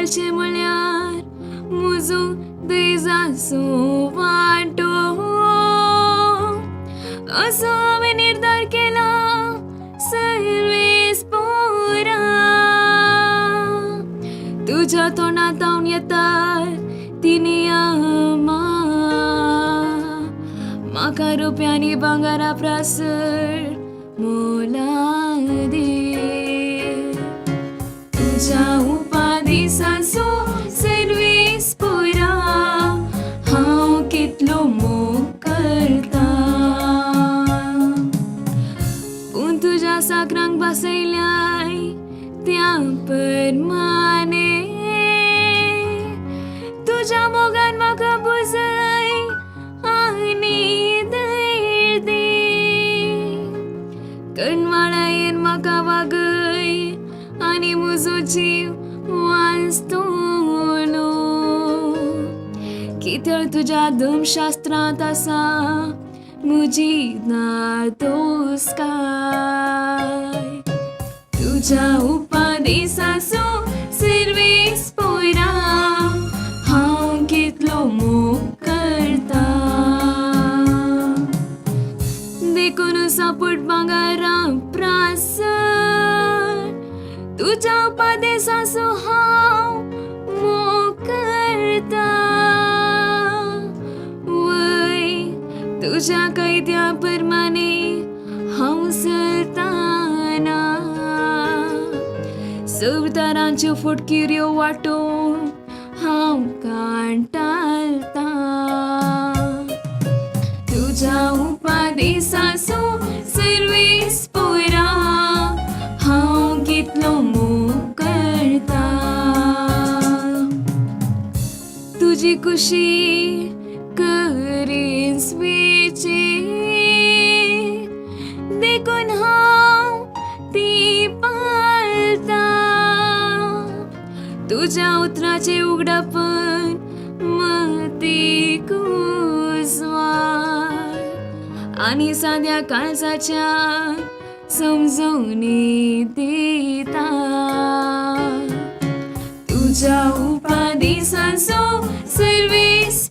काळचे म्हळ्यार म्हजो देजाचो वांटो असो हांवें निर्धार केला सर्वेस पोरा तुझ्या तोंडांतावन येतात तिनी म्हाका रुपयांनी भांगारा प्रासर मोला दे तुझ्या उपादेसाचो सर्वेस पोरा हांव कितलो मोग करता पूण तुझ्या साकरांक बसयल्याय त्या परमाने तुझ्या मोगान म्हाका बुजय आनी धैर्य दे कणवाळायेन म्हाका वागय आनी म्हजो जीव वाचतलो कितें तुज्या धर्मशास्त्रांत आसा म्हजी नादोसकाय तुझ्या उपादेसाचो सर्वेस पोरा हांव कितलो मोग करता देखून सापट भांगारा प्रासर तुझ्या उपादेसाचो हांव मोग करता वय तुझ्या कैद्या परमाने हांव चलताना सवतारांच्यो फटकिऱ्यो वाटून हांव कांटाळटा तुझ्या उपादेसाचो सर्वेस पोरा हांव कितलो मोग करता तुजी खुशी करीन स्वेचे देखून हांव ती पाळटा तुझ्या उतराचे उगडापण मती कुसवार आनी साद्या काळजाच्या समजवणी दिता तुझ्या उपादेसाचो सर्वेस